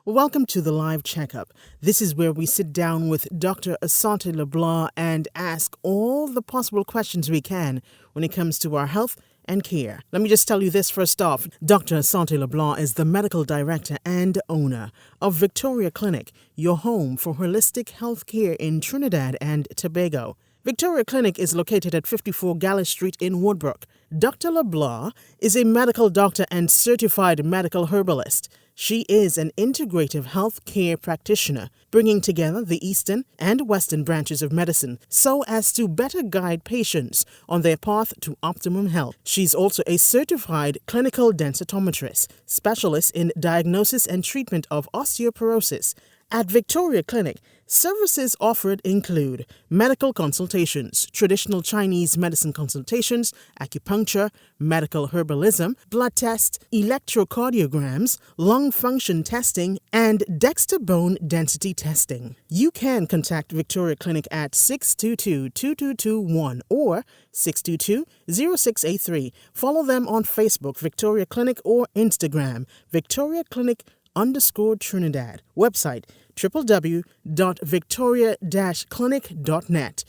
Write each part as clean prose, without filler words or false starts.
Welcome to the live checkup. This is where we sit down with Dr. Asante LeBlanc and ask all the possible questions we can when it comes to our health and care. Let me just tell you this first off. Dr. Asante LeBlanc is the medical director and owner of Victoria Clinic, your home for holistic health care in Trinidad and Tobago. Victoria Clinic is located at 54 Galley Street in Woodbrook. Dr. LeBlanc is a medical doctor and certified medical herbalist. She is an integrative health care practitioner, bringing together the eastern and western branches of medicine so as to better guide patients on their path to optimum health. She's also a certified clinical densitometrist, specialist in diagnosis and treatment of osteoporosis. At Victoria Clinic, services offered include medical consultations, traditional Chinese medicine consultations, acupuncture, medical herbalism, blood tests, electrocardiograms, lung function testing, and Dexter bone density testing. You can contact Victoria Clinic at 622-2221 or 622-0683. Follow them on Facebook, Victoria Clinic, or Instagram, Victoria Clinic _Trinidad. Website www.victoria-clinic.net.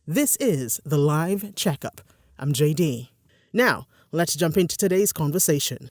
This is the live checkup. I'm JD. Now, let's jump into today's conversation.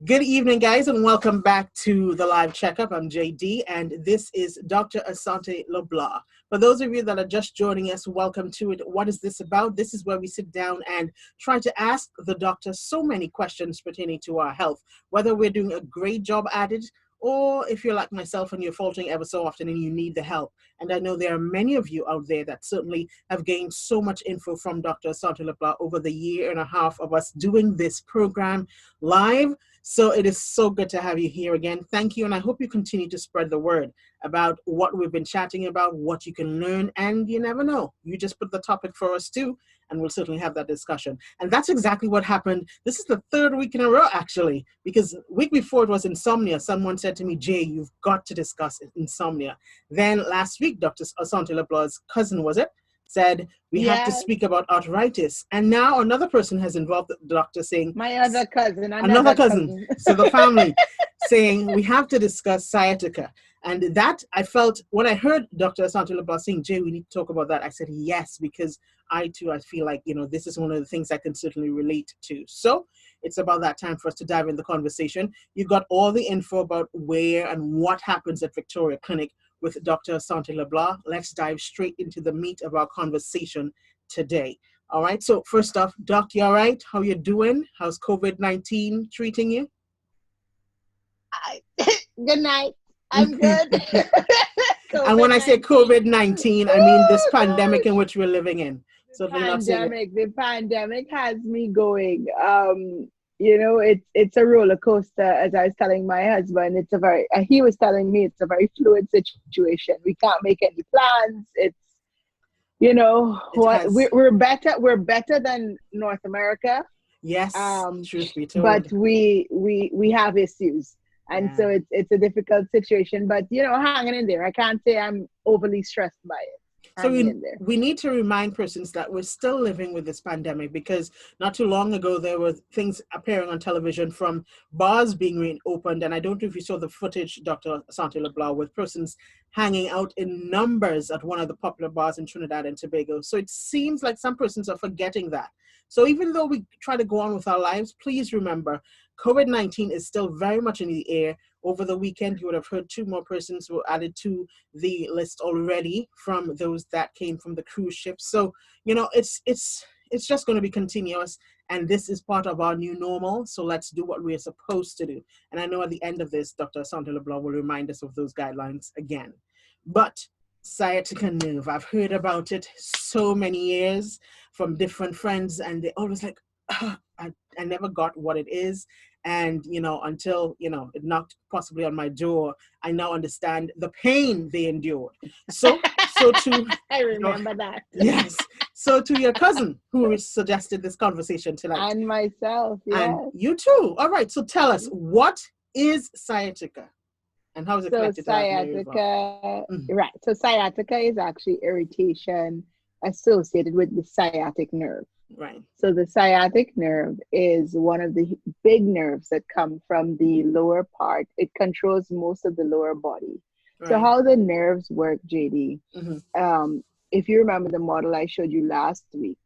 Good evening, guys, and welcome back to the live checkup. I'm JD, and this is Dr. Asante LeBlanc. For those of you that are just joining us, welcome to it. What is this about? This is where we sit down and try to ask the doctor so many questions pertaining to our health, whether we're doing a great job at it, or if you're like myself and you're faltering ever so often and you need the help. And I know there are many of you out there that certainly have gained so much info from Dr. Asante LeBlanc over the year and a half of us doing this program live. So it is so good to have you here again. Thank you. And I hope you continue to spread the word about what we've been chatting about, what you can learn. And you never know. You just put the topic for us too, and we'll certainly have that discussion. And that's exactly what happened. This is the third week in a row, actually, because week before it was insomnia. Someone said to me, Jay, you've got to discuss insomnia. Then last week, Dr. Asante LeBlanc's cousin, was it? Said we have to speak about arthritis, and now another person has involved the doctor saying my other cousin, another cousin. So the family saying we have to discuss sciatica. And that I felt when I heard Dr. Asante LeBlanc saying, Jay, we need to talk about that. I said yes, because I feel like, this is one of the things I can certainly relate to. So it's about that time for us to dive in the conversation. You got all the info about where and what happens at Victoria Clinic with Dr. Asante LeBlanc. Let's dive straight into the meat of our conversation today. All right. So first off, Doc, you all right? How you doing? How's COVID-19 treating you? Good night. I'm good. And when I say COVID-19, I mean this pandemic in which we're living in. So the pandemic has me going. It's a roller coaster. As I was telling my husband, he was telling me it's a very fluid situation. We can't make any plans. We're better than North America. Yes, truth be told. But we have issues. And so it's a difficult situation, but hanging in there. I can't say I'm overly stressed by it. So we need to remind persons that we're still living with this pandemic, because not too long ago there were things appearing on television from bars being reopened, and I don't know if you saw the footage, Dr. Asante LeBlanc, with persons hanging out in numbers at one of the popular bars in Trinidad and Tobago. So it seems like some persons are forgetting that. So even though we try to go on with our lives, please remember, COVID-19 is still very much in the air. Over the weekend, you would have heard 2 more persons were added to the list already from those that came from the cruise ship. So, it's just going to be continuous. And this is part of our new normal. So let's do what we're supposed to do. And I know at the end of this, Dr. Asante LeBlanc will remind us of those guidelines again. But sciatica nerve, I've heard about it so many years from different friends, and they always like, I never got what it is. And, until, it knocked possibly on my door, I now understand the pain they endured. So to I remember that. Yes. So to your cousin who suggested this conversation tonight. And myself, yes. And you too. All right. So tell us, what is sciatica? And how is it connected to sciatica? Right. So sciatica is actually irritation associated with the sciatic nerve. Right. So the sciatic nerve is one of the big nerves that come from the lower part. It controls most of the lower body. So Right. how the nerves work, JD, Mm-hmm. if you remember the model I showed you last week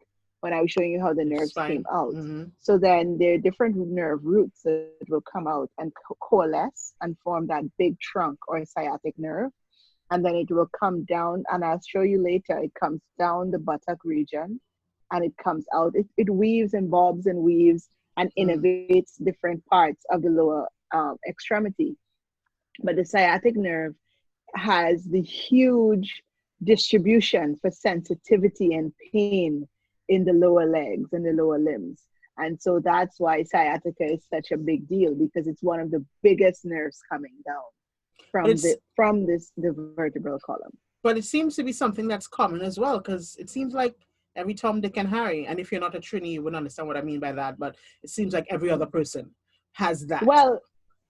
when I was showing you how the nerves came Spine. out. Mm-hmm. So then there are different nerve roots that will come out and coalesce and form that big trunk or sciatic nerve. And then it will come down, and I'll show you later, it comes down the buttock region and it comes out. It weaves and bobs and weaves and Mm. innervates different parts of the lower extremity. But the sciatic nerve has the huge distribution for sensitivity and pain in the lower legs and the lower limbs. And so that's why sciatica is such a big deal, because it's one of the biggest nerves coming down But it's from this the vertebral column. but it seems to be something that's common as well, because it seems like every Tom, Dick, and Harry, and if you're not a Trini, you wouldn't understand what I mean by that, but it seems like every other person has that. Well,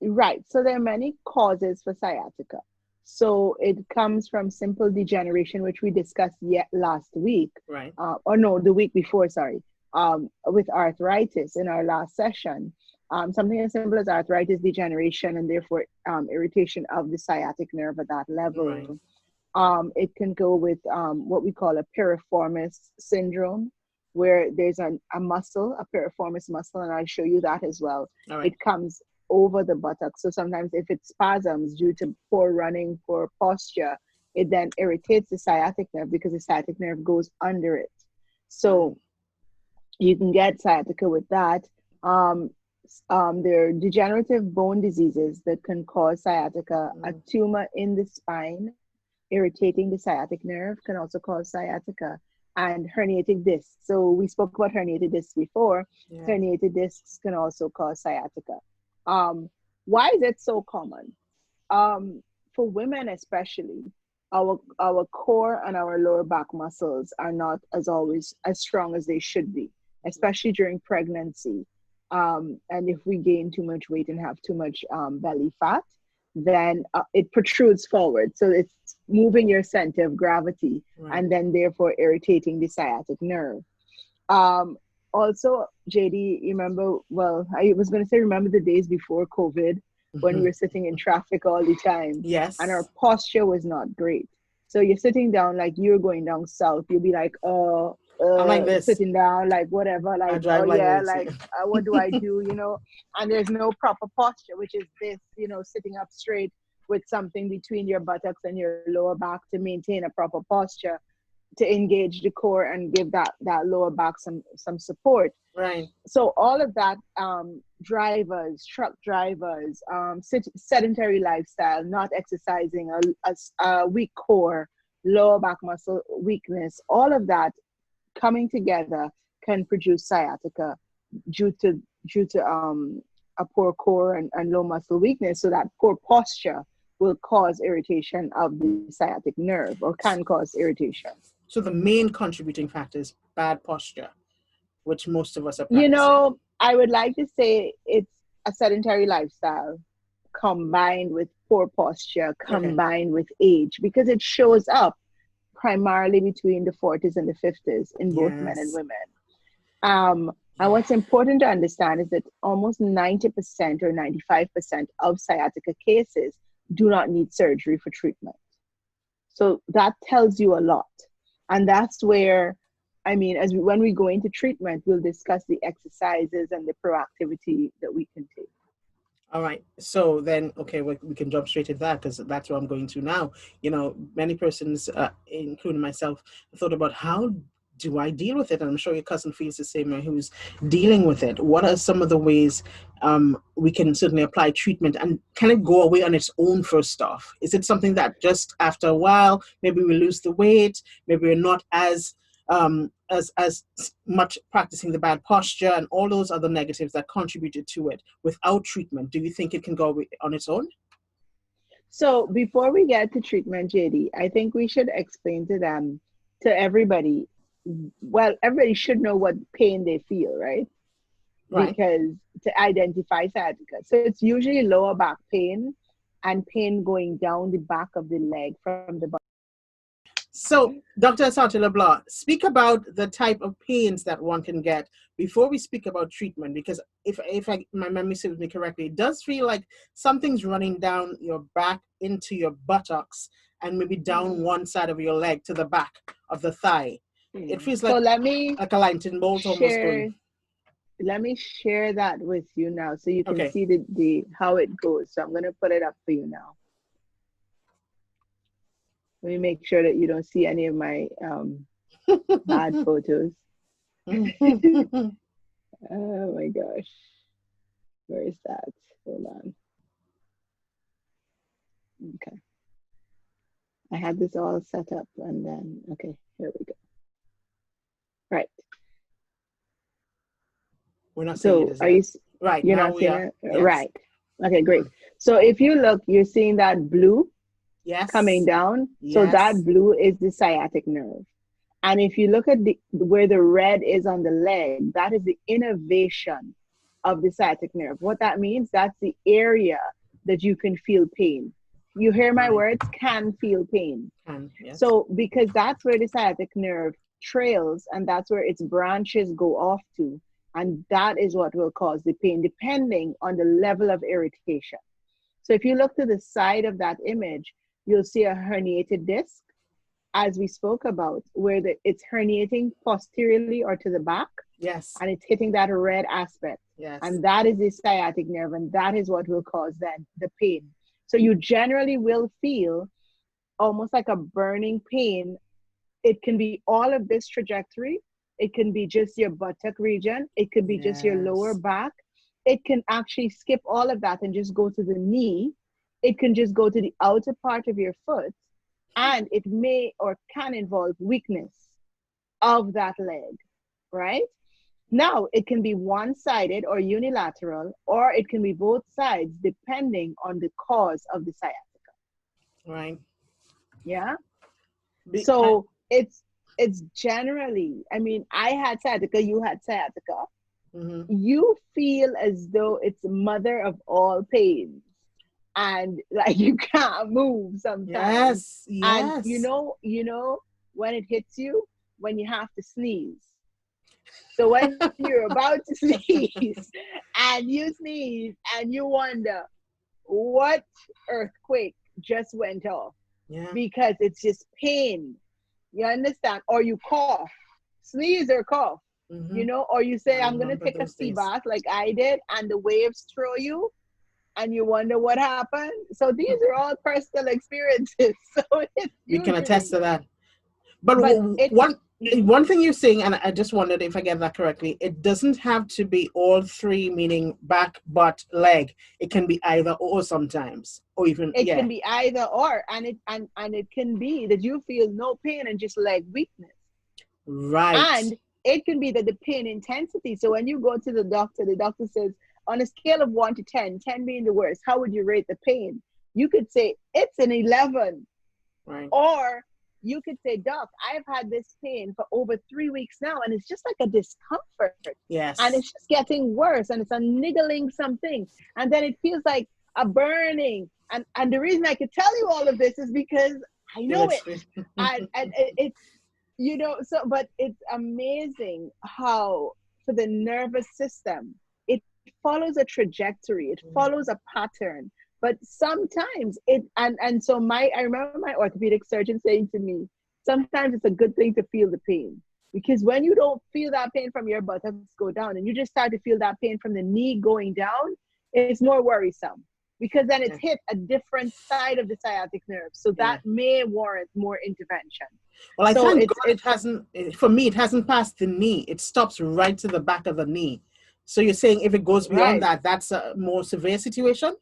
right. So there are many causes for sciatica. So it comes from simple degeneration, which we discussed yet last week, Right. or no, the week before, sorry, with arthritis in our last session. Something as simple as arthritis, degeneration, and therefore irritation of the sciatic nerve at that Right. level. It can go with what we call a piriformis syndrome, where there's a muscle, a piriformis muscle, and I'll show you that as well. All right. It comes over the buttocks. So sometimes if it spasms due to poor running, poor posture, it then irritates the sciatic nerve because the sciatic nerve goes under it. So you can get sciatica with that. Um, there are degenerative bone diseases that can cause sciatica. A tumor in the spine irritating the sciatic nerve can also cause sciatica, and herniated discs. So we spoke about herniated discs before. Yeah. Herniated discs can also cause sciatica. Why is it so common? For women especially, our core and our lower back muscles are not as always as strong as they should be, especially during pregnancy. And if we gain too much weight and have too much belly fat, then it protrudes forward. So it's moving your center of gravity, Right. and then therefore irritating the sciatic nerve. Also, JD, you remember, well, I was going to say, remember the days before COVID when we were sitting in traffic all the time Yes. and our posture was not great. So you're sitting down like you're going down south. You'll be like, I'm like this. sitting down, like whatever, I like, drive oh like yeah, this. like what do I do, And there's no proper posture, which is this, sitting up straight with something between your buttocks and your lower back to maintain a proper posture, to engage the core and give that lower back some support. Right. So all of that, drivers, truck drivers, sedentary lifestyle, not exercising, a weak core, lower back muscle weakness, all of that coming together can produce sciatica due to a poor core and low muscle weakness. So that poor posture will cause irritation of the sciatic nerve, or can cause irritation. So the main contributing factor is bad posture, which most of us are practicing. I would like to say it's a sedentary lifestyle combined with poor posture, combined with age, because it shows up primarily between the 40s and the 50s in both men and women. And what's important to understand is that almost 90% or 95% of sciatica cases do not need surgery for treatment. So that tells you a lot. And that's where, when we go into treatment, we'll discuss the exercises and the proactivity that we can take. All right. So then, okay, we can jump straight to that, because that's what I'm going to now. Many persons, including myself, thought about how do I deal with it? And I'm sure your cousin feels the same way, who's dealing with it. What are some of the ways we can certainly apply treatment, and can it go away on its own first off? Is it something that just after a while, maybe we lose the weight, maybe we're not as much practicing the bad posture and all those other negatives that contributed to it without treatment? Do you think it can go away on its own? So before we get to treatment, JD, I think we should explain to everybody. Well, everybody should know what pain they feel, right? Because to identify sciatica. So it's usually lower back pain and pain going down the back of the leg from the bottom. So, Dr. Asante LeBlanc, speak about the type of pains that one can get before we speak about treatment. Because if my memory serves me correctly, it does feel like something's running down your back into your buttocks and maybe down one side of your leg to the back of the thigh. It feels So like a lightning bolt almost share going. let me share that with you now so you can Okay. see the how it goes. So I'm going to put it up for you now. Let me make sure that you don't see any of my bad photos. Oh my gosh. Where is that? Hold on. Okay. I had this all set up and then, okay, here we go. Right. We're not seeing it So as are yet. you, Right, you're now not we seeing are. it? Yes. Right. Okay, great. So if you look, you're seeing that blue coming Yes. down. So that Yes. blue is the sciatic nerve. And if you look at the where the red is on the leg, that is the innervation of the sciatic nerve. What that means, that's the area that you can feel pain. You hear my Right. words, can feel pain. Can, yes. So because that's where the sciatic nerve trails and that's where its branches go off to. And that is what will cause the pain, depending on the level of irritation. So if you look to the side of that image, you'll see a herniated disc, as we spoke about, where it's herniating posteriorly or to the back, Yes. and it's hitting that red aspect. Yes. And that is the sciatic nerve, and that is what will cause then the pain. So you generally will feel almost like a burning pain. It can be all of this trajectory. It can be just your buttock region. It could be just your lower Yes. back. It can actually skip all of that and just go to the knee. It can just go to the outer part of your foot. And it may or can involve weakness of that leg, right? Now, it can be one sided or unilateral, or it can be both sides depending on the cause of the sciatica. Right. Yeah. Be, I, So it's generally, I mean, I had sciatica, you had sciatica. mm-hmm. You feel as though it's mother of all pains, and like you can't move sometimes. Yes. And Yes. when it hits you, when you have to sneeze. So when you're about to sneeze and you sneeze and you wonder what earthquake just went off, Yeah. because it's just pain. You understand? Or you cough, sneeze or cough, Mm-hmm. or you I say, I'm going to remember take a those sea days. bath like I did, and the waves throw you, and you wonder what happened. So these are all personal experiences. So it's We can attest usually, to that. But but it's, one thing you're saying, and I just wondered if I get that correctly, it doesn't have to be all three, meaning back, butt, leg. It can be either or sometimes, or even it yeah. can be either or, and it can be that you feel no pain and just leg weakness. Right. And it can be that the pain intensity. So when you go to the doctor says, on a scale of 1 to 10, 10 being the worst, how would you rate the pain? You could say, it's an 11. Right. Or you could say, Doc, I've had this pain for over 3 weeks now, and it's just like a discomfort. And Yes. it's just getting worse, and it's a niggling something. And then it feels like a burning. And the reason I could tell you all of this is because I You've know it. experienced. And it's, so, but it's amazing how for the nervous system, it follows a trajectory, it follows a pattern. But sometimes and so I remember my orthopedic surgeon saying to me, sometimes it's a good thing to feel the pain, because when you don't feel that pain from your buttocks go down and you just start to feel that pain from the knee going down, it's more worrisome, because then it's Yeah. hit a different side of the sciatic nerve, so that Yeah. may warrant more intervention. Well, I So thank it's God it hasn't. For me, it hasn't passed the knee. It stops right to the back of the knee. So you're saying if it goes beyond right. that, that's a more severe situation?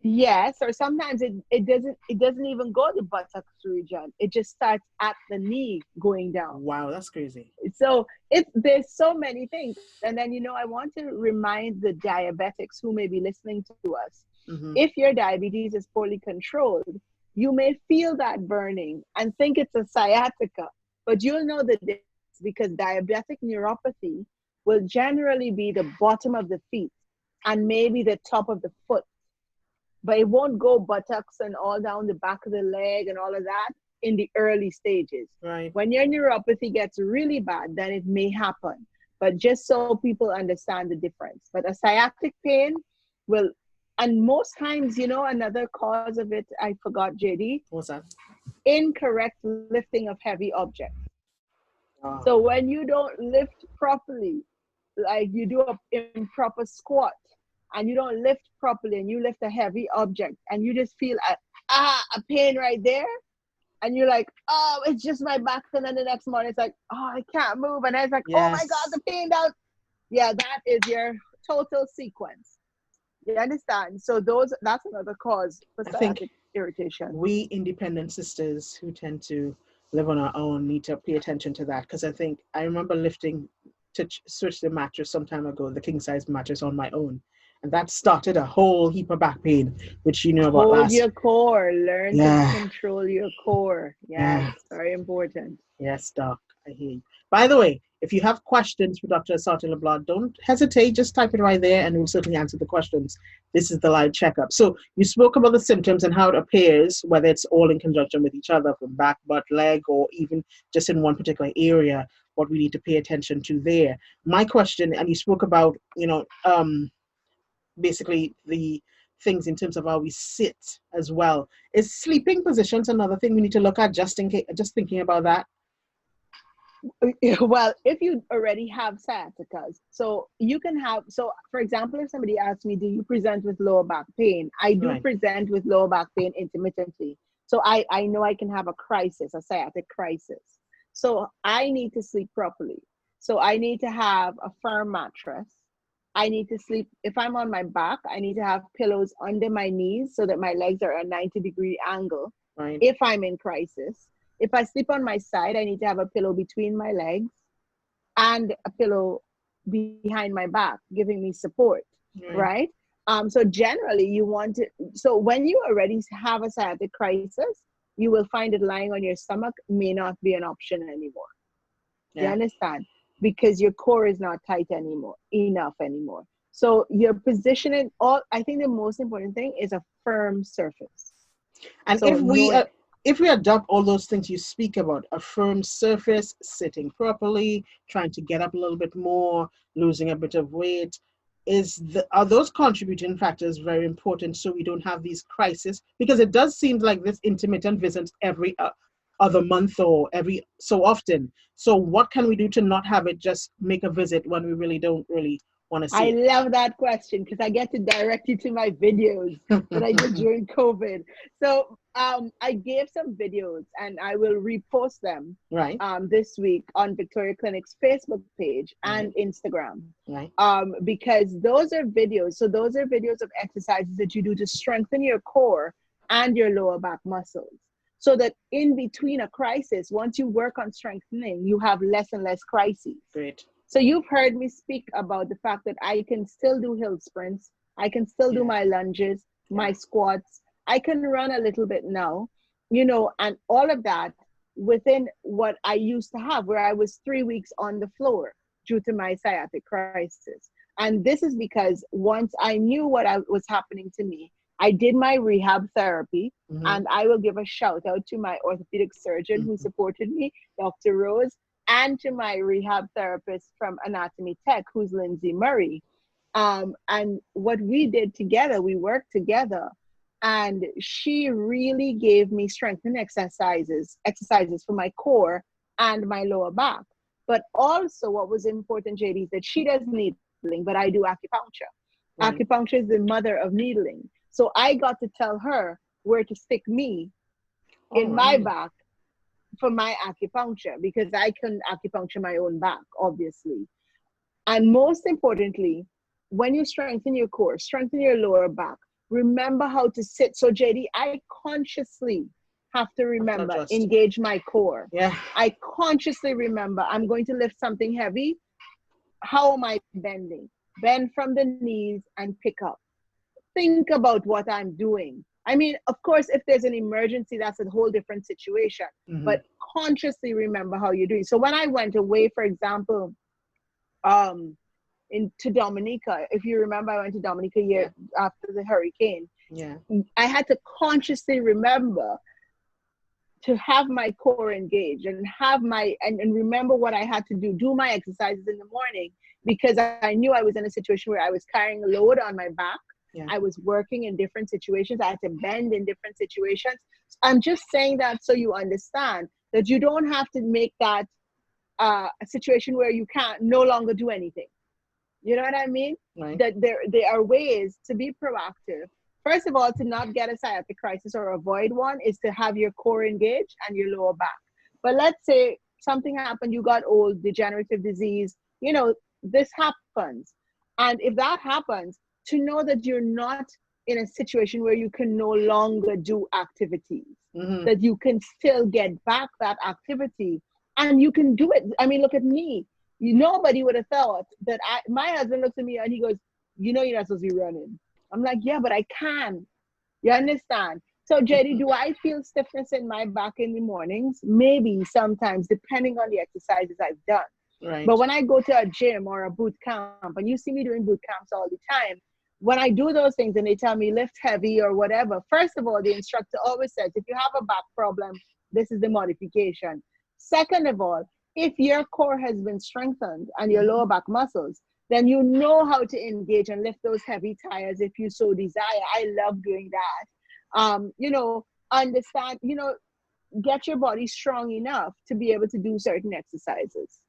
Yes, or sometimes it doesn't even go to buttocks region. It just starts at the knee going down. Wow, that's crazy. So there's so many things. And then I want to remind the diabetics who may be listening to us. Mm-hmm. If your diabetes is poorly controlled, you may feel that burning and think it's a sciatica, but you'll know the difference, because diabetic neuropathy will generally be the bottom of the feet and maybe the top of the foot, but it won't go buttocks and all down the back of the leg and all of that. in the early stages. Right. When your neuropathy gets really bad, then it may happen. But just so people understand the difference. But a sciatic pain will, and most times, another cause of it, I forgot, JD, What's that? incorrect lifting of heavy objects. Ah. So when you don't lift properly, like you do an improper squat and you don't lift properly and you lift a heavy object and you just feel a pain right there, and you're like, oh, it's just my back. And then the next morning it's like, oh, I can't move. And it's like, oh my God, Yes. the pain down. Yeah, that is your total sequence. You understand? So that's another cause for I think sciatic irritation. we independent sisters who tend to live on our own need to pay attention to that, because I remember lifting to switch the mattress some time ago, the king size mattress, on my own, and that started a whole heap of back pain, which you know about Hold last. your core. Learn to Yeah, control your core. Yes, yeah. very important. Yes, Doc, I hear you. By the way, if you have questions for Dr. Asante LeBlanc, don't hesitate. Just type it right there and we'll certainly answer the questions. This is the live checkup. So you spoke about the symptoms and how it appears, whether it's all in conjunction with each other from back, butt, leg, or even just in one particular area, what we need to pay attention to there. My question, and you spoke about, basically the things in terms of how we sit as well. Is sleeping positions another thing we need to look at, just in case, just thinking about that? Well, if you already have sciaticas, so you can have, so for example, if somebody asks me, do you present with lower back pain? I do Right. present with lower back pain intermittently. So I know I can have a crisis, a sciatic crisis. So I need to sleep properly. So I need to have a firm mattress. I need to sleep, if I'm on my back, I need to have pillows under my knees so that my legs are at a 90-degree angle Right. if I'm in crisis. If I sleep on my side, I need to have a pillow between my legs and a pillow behind my back, giving me support, right? So generally you want to, so when you already have a sciatic crisis, you will find it lying on your stomach may not be an option anymore. You Yeah. understand? Because your core is not tight enough anymore. So your positioning, I think the most important thing is a firm surface. And So if we adopt all those things you speak about, a firm surface, sitting properly, trying to get up a little bit more, losing a bit of weight, are those contributing factors very important so we don't have these crises? Because it does seem like this intermittent visits every other month or every so often. So what can we do to not have it just make a visit when we really don't really want to see I love that question because I get to direct you to my videos that I did it? during COVID. So I gave some videos and I will repost them Right. this week on Victoria Clinic's Facebook page Right. and Instagram. Right. Because those are videos. So those are videos of exercises that you do to strengthen your core and your lower back muscles. So that in between a crisis, once you work on strengthening, you have less and less crises. Great. So you've heard me speak about the fact that I can still do hill sprints. I can still do my lunges, my squats. I can run a little bit now, and all of that within what I used to have, where I was 3 weeks on the floor due to my sciatic crisis. And this is because once I knew what was happening to me, I did my rehab therapy. Mm-hmm. And I will give a shout out to my orthopedic surgeon who supported me, Dr. Rose, and to my rehab therapist from Anatomy Tech, who's Lindsay Murray. And what we did together, we worked together, and she really gave me strengthening exercises for my core and my lower back. But also what was important, JD, is that she does needling, but I do acupuncture. Right. Acupuncture is the mother of needling. So I got to tell her where to stick me in my back for my acupuncture, because I can acupuncture my own back, obviously. And most importantly, when you strengthen your core, strengthen your lower back, remember how to sit. So JD, I consciously have to remember, engage my core. Yeah. I consciously remember, I'm going to lift something heavy. How am I bending? Bend from the knees and pick up. Think about what I'm doing. I mean, of course, if there's an emergency, that's a whole different situation. Mm-hmm. But consciously remember how you're doing. So when I went away, for example, to Dominica, if you remember, I went to Dominica after the hurricane. Yeah. I had to consciously remember to have my core engaged and have and remember what I had to do my exercises in the morning, because I knew I was in a situation where I was carrying a load on my back. Yeah. I was working in different situations. I had to bend in different situations. I'm just saying that so you understand that you don't have to make that a situation where you can't no longer do anything. You know what I mean? Right. That there are ways to be proactive. First of all, to not get a sciatic crisis or avoid one is to have your core engaged and your lower back. But let's say something happened, you got old, degenerative disease, this happens. And if that happens, to know that you're not in a situation where you can no longer do activities, that you can still get back that activity and you can do it. I mean, look at me. Nobody would have thought that my husband looks at me and he goes, you're not supposed to be running. I'm like, yeah, but I can. You understand? So, JD, do I feel stiffness in my back in the mornings? Maybe sometimes, depending on the exercises I've done. Right. But when I go to a gym or a boot camp, and you see me doing boot camps all the time, when I do those things and they tell me lift heavy or whatever, first of all, the instructor always says, if you have a back problem, this is the modification. Second of all, if your core has been strengthened and your lower back muscles, then you know how to engage and lift those heavy tires if you so desire. I love doing that. Understand, get your body strong enough to be able to do certain exercises.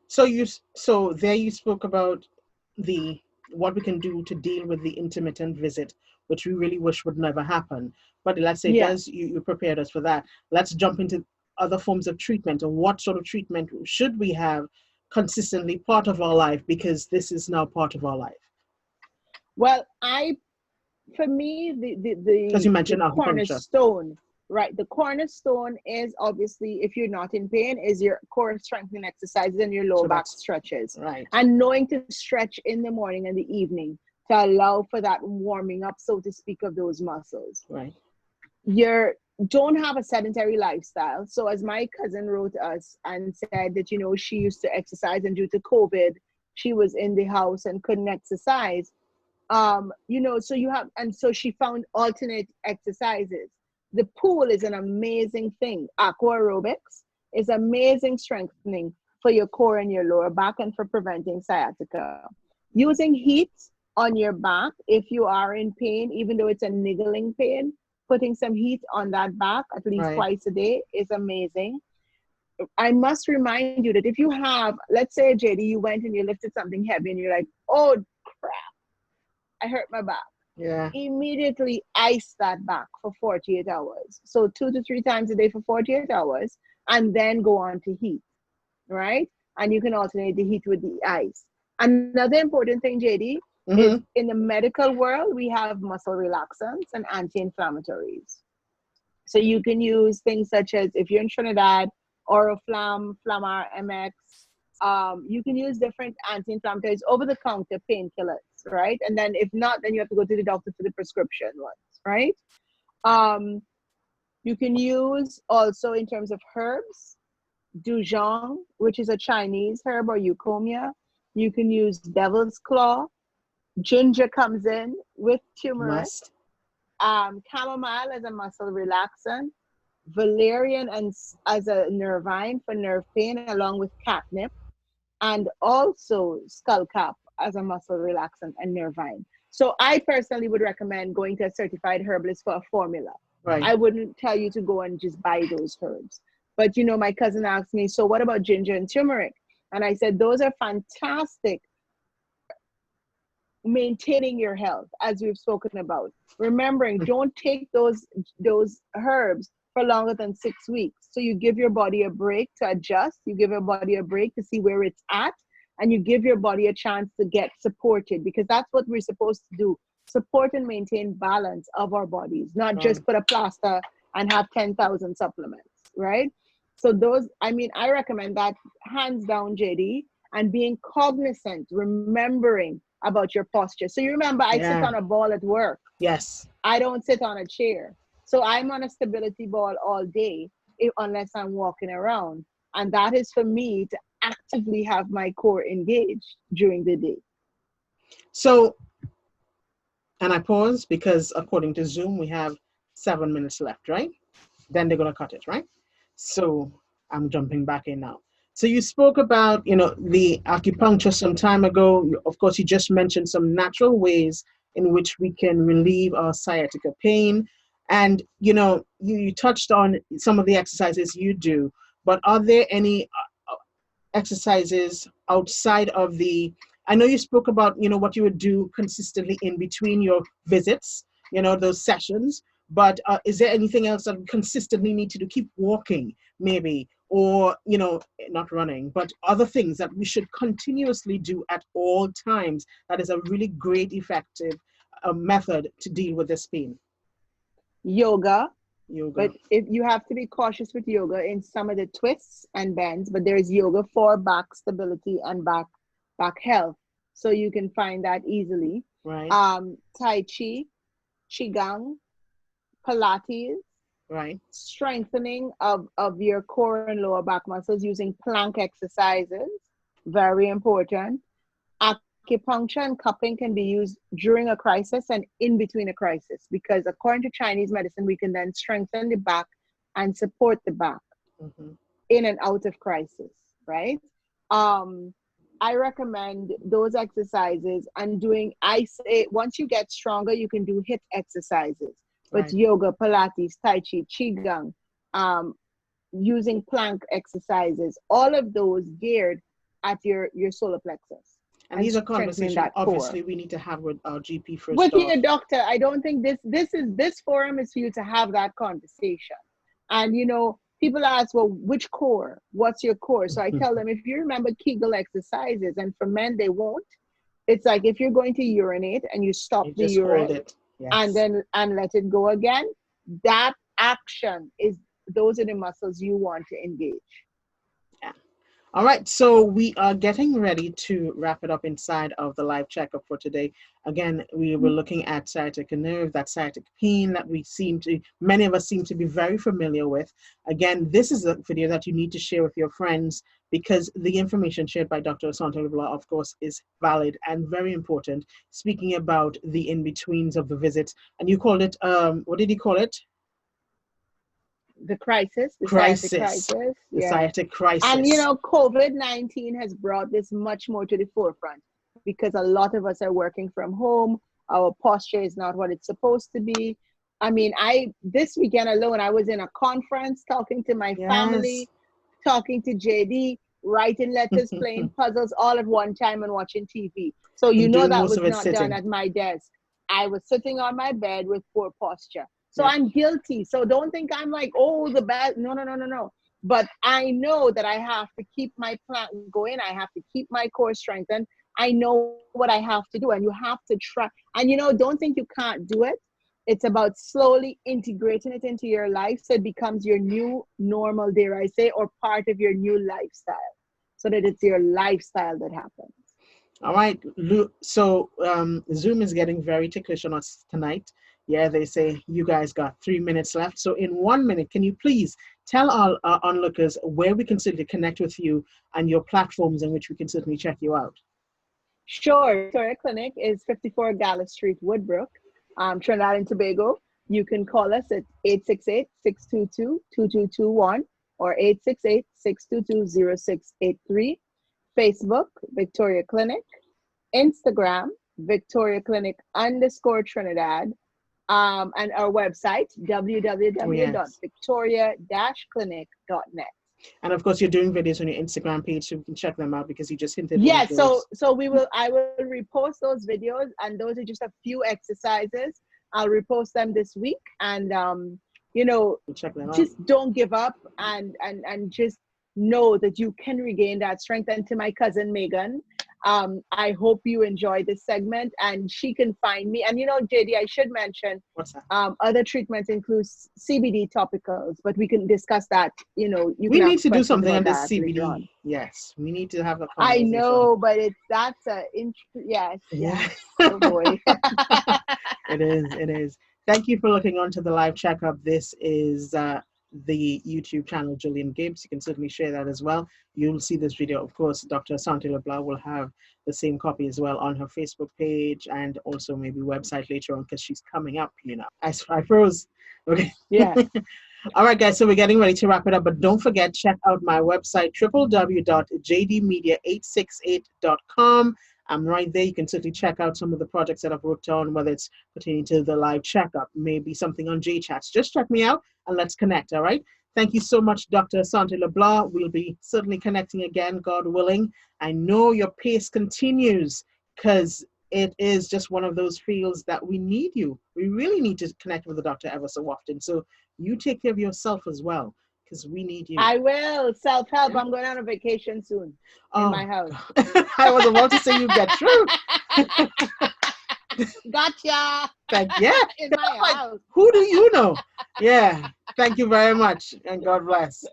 So there you spoke about what we can do to deal with the intermittent visit, which we really wish would never happen. But let's say you prepared us for that. Let's jump into other forms of treatment, and what sort of treatment should we have consistently part of our life, because this is now part of our life. Well, for me, because you mentioned the acupuncture. cornerstone, right? The cornerstone is obviously, if you're not in pain, is your core strengthening exercises and your lower back stretches. Right. And knowing to stretch in the morning and the evening to allow for that warming up, so to speak, of those muscles. Right. You don't have a sedentary lifestyle. So as my cousin wrote us and said that, she used to exercise, and due to COVID, she was in the house and couldn't exercise. So she found alternate exercises. The pool is an amazing thing. Aqua aerobics is amazing strengthening for your core and your lower back and for preventing sciatica. Using heat on your back, if you are in pain, even though it's a niggling pain, putting some heat on that back at least twice a day is amazing. I must remind you that if you have, let's say, JD, you went and you lifted something heavy and you're like, oh crap, I hurt my back. Yeah. Immediately ice that back for 48 hours. So 2 to 3 times a day for 48 hours, and then go on to heat, right? And you can alternate the heat with the ice. Another important thing, JD, is in the medical world, we have muscle relaxants and anti-inflammatories. So you can use things such as, if you're in Trinidad, Oroflam, Flamar, MX, you can use different anti-inflammatories, over-the-counter painkillers, right? And then if not, then you have to go to the doctor for the prescription ones, right? You can use also, in terms of herbs, Dujong, which is a Chinese herb, or euphormia. You can use devil's claw. Ginger comes in with turmeric. Chamomile as a muscle relaxant. Valerian as a nervine for nerve pain, along with catnip. And also skullcap as a muscle relaxant and nervine. So I personally would recommend going to a certified herbalist for a formula. Right. I wouldn't tell you to go and just buy those herbs. But my cousin asked me, so what about ginger and turmeric? And I said, those are fantastic maintaining your health, as we've spoken about. Remembering, don't take those herbs for longer than 6 weeks. So you give your body a break to adjust. You give your body a break to see where it's at. And you give your body a chance to get supported, because that's what we're supposed to do. Support and maintain balance of our bodies, not just put a plaster and have 10,000 supplements, right? So I recommend that hands down, JD, and being cognizant, remembering about your posture. So you remember, I sit on a ball at work. Yes. I don't sit on a chair. So I'm on a stability ball all day, unless I'm walking around. And that is for me to actively have my core engaged during the day. So, and I pause because according to Zoom, we have 7 minutes left, right? then they're going to cut it, right? So I'm jumping back in now. So you spoke about, the acupuncture some time ago. Of course, you just mentioned some natural ways in which we can relieve our sciatica pain. And, you touched on some of the exercises you do, but are there any exercises outside of the, I know you spoke about, what you would do consistently in between your visits, those sessions, but is there anything else that we consistently need to do? Keep walking, maybe, or, not running, but other things that we should continuously do at all times that is a really great, effective method to deal with this pain? Yoga. Yoga. But if you have to be cautious with yoga in some of the twists and bends, but there is yoga for back stability and back health. So you can find that easily. Right. Tai Chi, Qigong, Pilates, right. Strengthening of your core and lower back muscles using plank exercises, very important. Acupuncture and cupping can be used during a crisis and in between a crisis, because according to Chinese medicine, we can then strengthen the back and support the back in and out of crisis, right? I recommend those exercises and I say once you get stronger, you can do HIIT exercises, but yoga, Pilates, Tai Chi, Qigong, using plank exercises, all of those geared at your solar plexus. And these are conversations obviously we need to have with our GP first. With your doctor. I don't think this forum is for you to have that conversation. And people ask, well, which core? What's your core? So I tell them, if you remember Kegel exercises, and for men they won't. It's like if you're going to urinate and you stop the urine and let it go again, that action those are the muscles you want to engage. Yeah. All right, so we are getting ready to wrap it up inside of the live checkup for today. Again, we were looking at sciatica nerve, that sciatic pain that many of us seem to be very familiar with. Again, this is a video that you need to share with your friends, because the information shared by Dr. Asante LeBlanc, of course, is valid and very important. Speaking about the in-betweens of the visits, and you called it, what did you call it? The crisis, the sciatic crisis. And COVID-19 has brought this much more to the forefront, because a lot of us are working from home. Our posture is not what it's supposed to be. I mean, this weekend alone, I was in a conference talking to my family, talking to JD, writing letters, playing puzzles all at one time, and watching TV. So that was not done at my desk. I was sitting on my bed with poor posture. So I'm guilty. So don't think I'm like, oh, the bad. No. But I know that I have to keep my plan going. I have to keep my core strengthened. I know what I have to do. And you have to try. And, don't think you can't do it. It's about slowly integrating it into your life so it becomes your new normal, dare I say, or part of your new lifestyle, so that it's your lifestyle that happens. All right. So Zoom is getting very ticklish on us tonight. Yeah, they say you guys got 3 minutes left. So in 1 minute, can you please tell our onlookers where we can certainly connect with you and your platforms in which we can certainly check you out? Sure. Victoria Clinic is 54 Gala Street, Woodbrook, Trinidad and Tobago. You can call us at 868-622-2221 or 868-622-0683. Facebook, Victoria Clinic. Instagram, Victoria Clinic _Trinidad. And our website, www.victoria-clinic.net. And of course, you're doing videos on your Instagram page, so we can check them out, because you just hinted. Yeah, so I will repost those videos, and those are just a few exercises. I'll repost them this week, and check them out. Just don't give up, and just know that you can regain that strength. And to my cousin Megan, I hope you enjoy this segment, and she can find me. And JD, I should mention, what's that? Other treatments include CBD topicals, but we can discuss that. We need to do something on this CBD. Yes, we need to have a conversation. I know, but yes. Yeah. Oh boy. It is. Thank you for looking on to the live checkup. This is the YouTube channel Julian Gibbs. You can certainly share that as well. You'll see this video. Of course, Dr. Asante LeBlanc will have the same copy as well on her Facebook page, and also maybe website later on, because she's coming up, I froze. Okay. Yeah. All right, guys, so we're getting ready to wrap it up, but don't forget, check out my website, www.jdmedia868.com. I'm right there. You can certainly check out some of the projects that I've worked on, whether it's pertaining to the live checkup, maybe something on JChats. Just check me out and let's connect, all right? Thank you so much, Dr. Asante LeBlanc. We'll be certainly connecting again, God willing. I know your pace continues because it is just one of those fields that we need you. We really need to connect with the doctor ever so often. So you take care of yourself as well, because we need you. I will. Self-help. I'm going on a vacation soon in my house. I was about to say you get through. Gotcha. Yeah. In my house. Who do you know? Yeah. Thank you very much, and God bless.